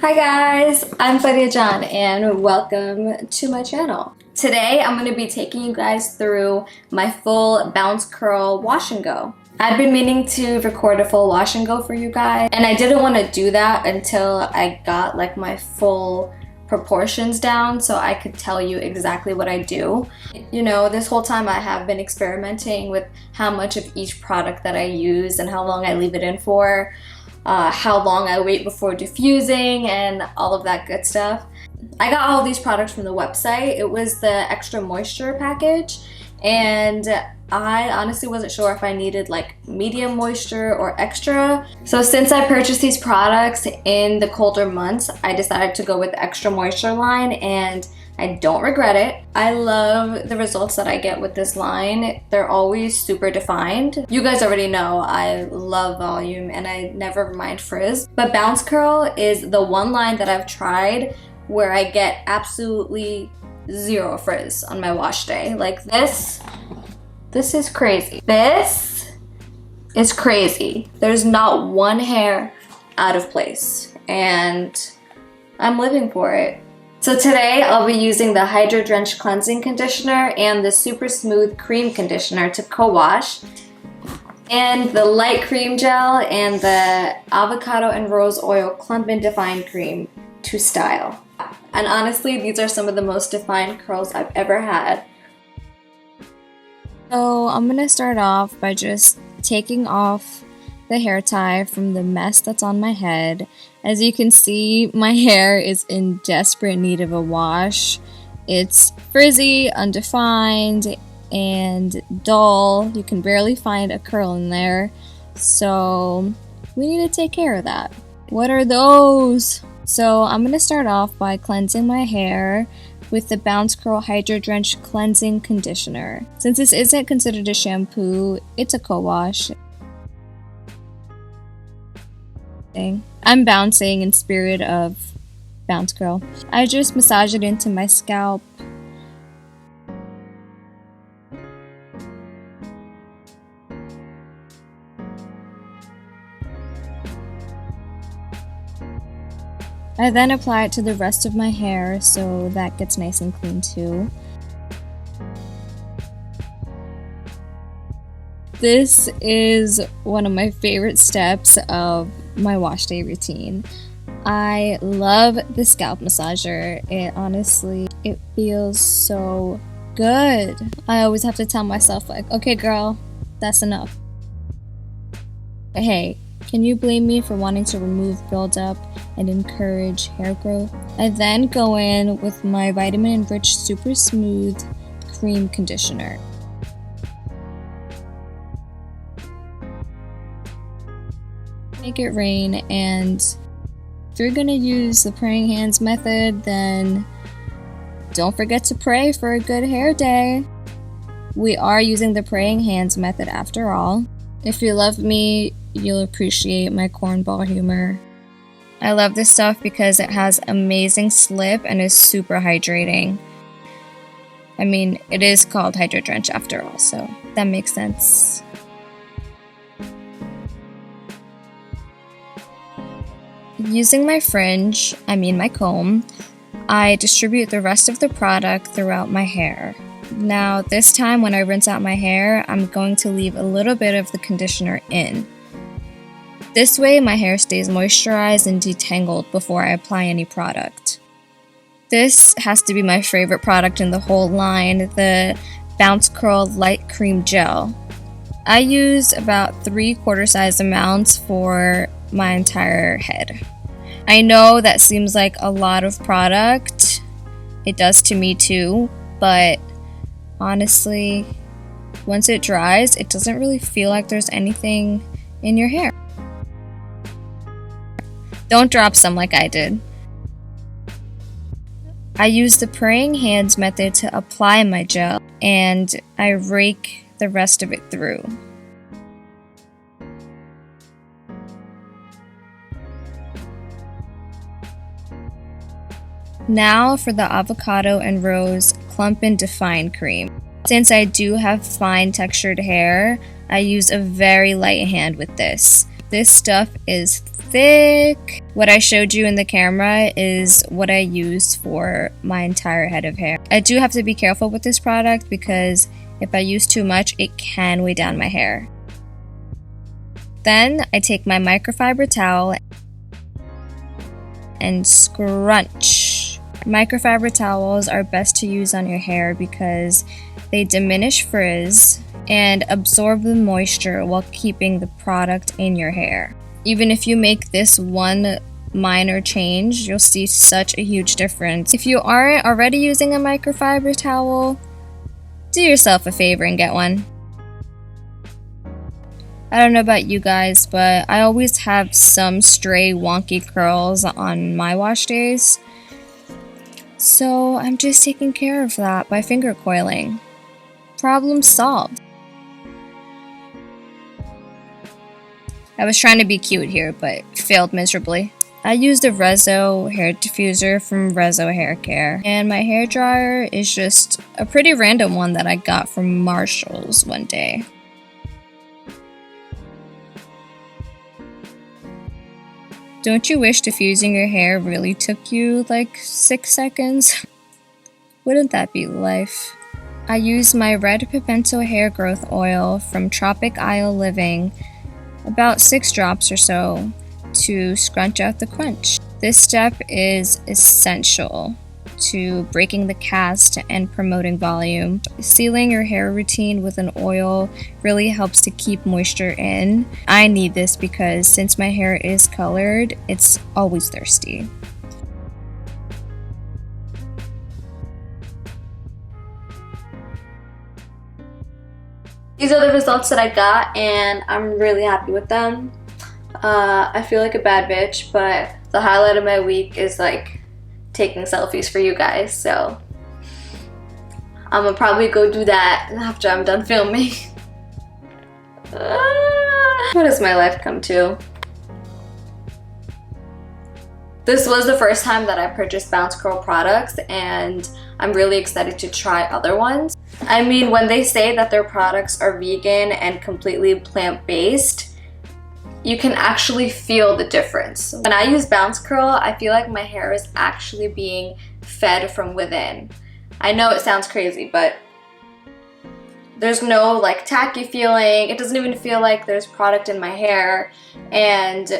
Hi guys, I'm Fadia John and welcome to my channel. Today I'm going to be taking you guys through my full BounceCurl Wash and Go. I've been meaning to record a full wash and go for you guys, and I didn't want to do that until I got like my full proportions down so I could tell you exactly what I do. You know, this whole time I have been experimenting with how much of each product that I use and how long I leave it in for, how long I wait before diffusing, and all of that good stuff. I got all these products from the website. It was the extra moisture package, and I honestly wasn't sure if I needed like medium moisture or extra. So since I purchased these products in the colder months, I decided to go with the extra moisture line, and I don't regret it. I love the results that I get with this line. They're always super defined. You guys already know I love volume and I never mind frizz. But BounceCurl is the one line that I've tried where I get absolutely zero frizz on my wash day. Like this is crazy. This is crazy. There's not one hair out of place and I'm living for it. So today I'll be using the Hydro Drench Cleansing Conditioner and the Super Smooth Cream Conditioner to co-wash, and the Light Cream Gel and the Avocado and Rose Oil Clump and Define Cream to style. And honestly, these are some of the most defined curls I've ever had. So I'm gonna start off by just taking off the hair tie from the mess that's on my head. As you can see, my hair is in desperate need of a wash. It's frizzy, undefined, and dull. You can barely find a curl in there. So we need to take care of that. What are those? So I'm going to start off by cleansing my hair with the BounceCurl Hydro Drench Cleansing Conditioner. Since this isn't considered a shampoo, it's a co-wash. I'm bouncing in spirit of BounceCurl. I just massage it into my scalp. I then apply it to the rest of my hair so that gets nice and clean too. This is one of my favorite steps of my wash day routine. I love the scalp massager. It feels so good. I always have to tell myself like, okay girl, that's enough. But hey, can you blame me for wanting to remove buildup and encourage hair growth? I then go in with my vitamin-enriched Super Smooth Cream Conditioner. Make it rain, and if you're gonna use the praying hands method, then don't forget to pray for a good hair day. We are using the praying hands method after all. If you love me, you'll appreciate my cornball humor. I love this stuff because it has amazing slip and is super hydrating. I mean, it is called Hydro Drench after all, so that makes sense. Using my my comb, I distribute the rest of the product throughout my hair. Now this time when I rinse out my hair, I'm going to leave a little bit of the conditioner in. This way my hair stays moisturized and detangled before I apply any product. This has to be my favorite product in the whole line, the BounceCurl Light Cream Gel. I use about 3/4 size amounts for my entire head. I know that seems like a lot of product. It does to me too, but honestly, once it dries, it doesn't really feel like there's anything in your hair. Don't drop some like I did. I use the praying hands method to apply my gel, and I rake the rest of it through. Now for the Avocado and Rose Clump and Define Cream. Since I do have fine textured hair, I use a very light hand with this. This stuff is thick. What I showed you in the camera is what I use for my entire head of hair. I do have to be careful with this product because if I use too much, it can weigh down my hair. Then I take my microfiber towel and scrunch. Microfiber towels are best to use on your hair because they diminish frizz and absorb the moisture while keeping the product in your hair. Even if you make this one minor change, you'll see such a huge difference. If you aren't already using a microfiber towel, do yourself a favor and get one. I don't know about you guys, but I always have some stray wonky curls on my wash days. So I'm just taking care of that by finger coiling. Problem solved. I was trying to be cute here, but failed miserably. I used a Rezo hair diffuser from Rezo Hair Care, and my hair dryer is just a pretty random one that I got from Marshall's one day. Don't you wish diffusing your hair really took you like 6 seconds? Wouldn't that be life? I use my red pimento hair growth oil from Tropic Isle Living, about 6 drops or so, to scrunch out the crunch. This step is essential to breaking the cast and promoting volume. Sealing your hair routine with an oil really helps to keep moisture in. I need this because since my hair is colored, it's always thirsty. These are the results that I got, and I'm really happy with them. I feel like a bad bitch, but the highlight of my week is like taking selfies for you guys, so I'm gonna probably go do that after I'm done filming. What has my life come to? This was the first time that I purchased BounceCurl products, and I'm really excited to try other ones. I mean, when they say that their products are vegan and completely plant-based, you can actually feel the difference. When I use BounceCurl, I feel like my hair is actually being fed from within. I know it sounds crazy, but there's no like tacky feeling. It doesn't even feel like there's product in my hair, and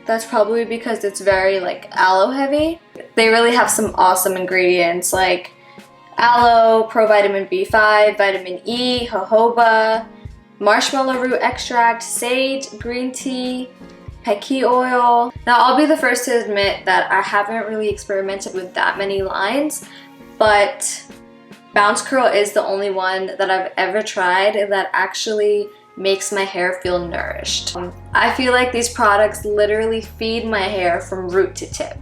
that's probably because it's very like aloe heavy. They really have some awesome ingredients like aloe, provitamin B5, vitamin E, jojoba, marshmallow root extract, sage, green tea, pecky oil. Now I'll be the first to admit that I haven't really experimented with that many lines, but BounceCurl is the only one that I've ever tried that actually makes my hair feel nourished. I feel like these products literally feed my hair from root to tip,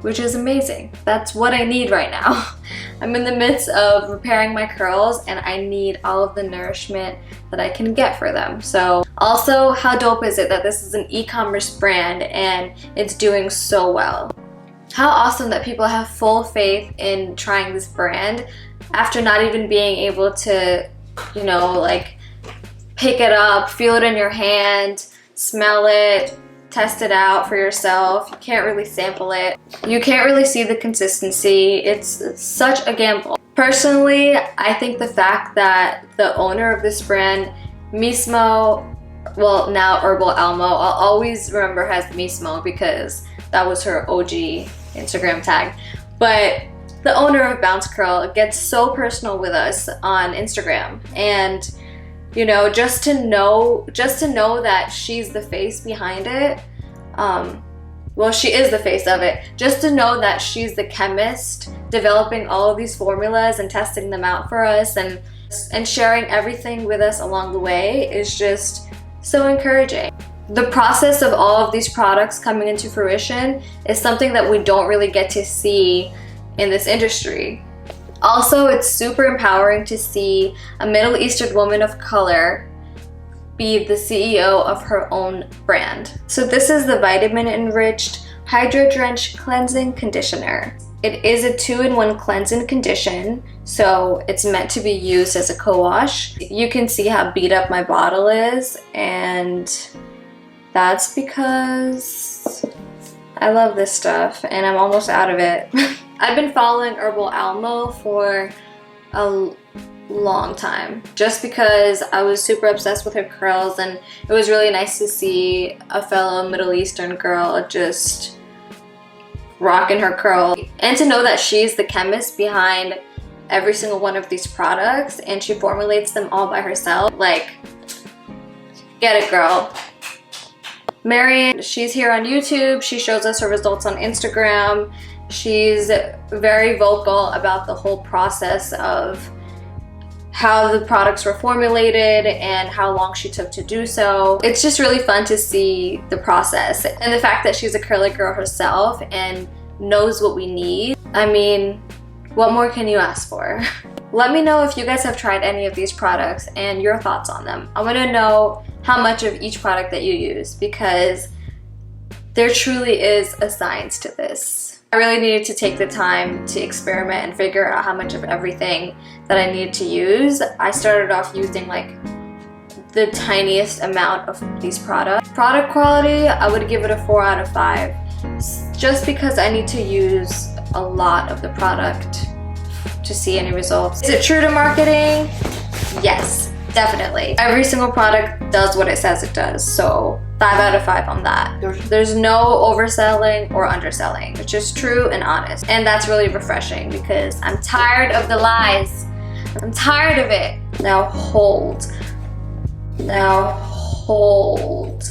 which is amazing. That's what I need right now. I'm in the midst of repairing my curls and I need all of the nourishment that I can get for them. So also, how dope is it that this is an e-commerce brand and it's doing so well? How awesome that people have full faith in trying this brand after not even being able to, you know, like pick it up, feel it in your hand, smell it, test it out for yourself. You can't really sample it. You can't really see the consistency. It's such a gamble. Personally, I think the fact that the owner of this brand, Mismo, well now Herbal Elmo, I'll always remember her as Mismo because that was her OG Instagram tag. But the owner of BounceCurl gets so personal with us on Instagram, and you know, just to know that she's the face behind it, well, she is the face of it. Just to know that she's the chemist developing all of these formulas and testing them out for us and sharing everything with us along the way is just so encouraging. The process of all of these products coming into fruition is something that we don't really get to see in this industry. Also, it's super empowering to see a Middle Eastern woman of color be the CEO of her own brand. So this is the Vitamin Enriched Hydro Drench Cleansing Conditioner. It is a 2-in-1 cleanse and condition, so it's meant to be used as a co-wash. You can see how beat up my bottle is, and that's because I love this stuff and I'm almost out of it. I've been following Herbal Almo for a long time just because I was super obsessed with her curls, and it was really nice to see a fellow Middle Eastern girl just rocking her curl, and to know that she's the chemist behind every single one of these products and she formulates them all by herself. Like, get it, girl. Marion, she's here on YouTube. She shows us her results on Instagram. She's very vocal about the whole process of how the products were formulated and how long she took to do so. It's just really fun to see the process, and the fact that she's a curly girl herself and knows what we need. I mean, what more can you ask for? Let me know if you guys have tried any of these products and your thoughts on them. I want to know how much of each product that you use, because there truly is a science to this. I really needed to take the time to experiment and figure out how much of everything that I needed to use. I started off using like the tiniest amount of these products. Product quality, I would give it a 4 out of 5, just because I need to use a lot of the product to see any results. Is it true to marketing? Yes, definitely. Every single product does what it says it does, so 5 out of 5 on that. There's no overselling or underselling. It's just true and honest. And that's really refreshing because I'm tired of the lies. I'm tired of it. Now hold. Now hold.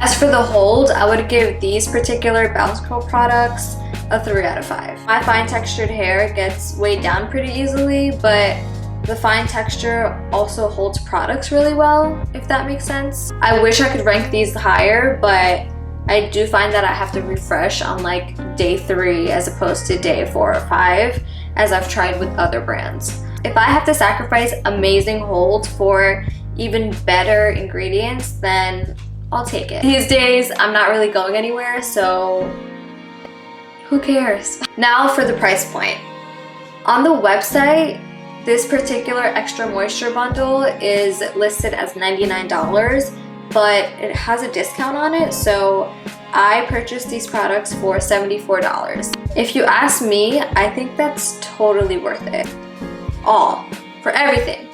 As for the hold, I would give these particular BounceCurl products a 3 out of 5. My fine textured hair gets weighed down pretty easily, but the fine texture also holds products really well, if that makes sense. I wish I could rank these higher, but I do find that I have to refresh on like day 3 as opposed to day 4 or 5, as I've tried with other brands. If I have to sacrifice amazing hold for even better ingredients, then I'll take it. These days, I'm not really going anywhere, so who cares? Now for the price point. On the website, this particular extra moisture bundle is listed as $99, but it has a discount on it, so I purchased these products for $74. If you ask me, I think that's totally worth it. All, for everything.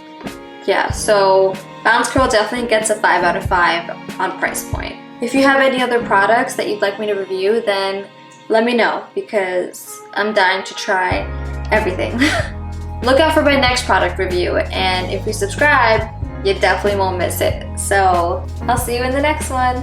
Yeah, so BounceCurl definitely gets a 5 out of 5 on price point. If you have any other products that you'd like me to review, then let me know, because I'm dying to try everything. Look out for my next product review, and if you subscribe, you definitely won't miss it. So I'll see you in the next one.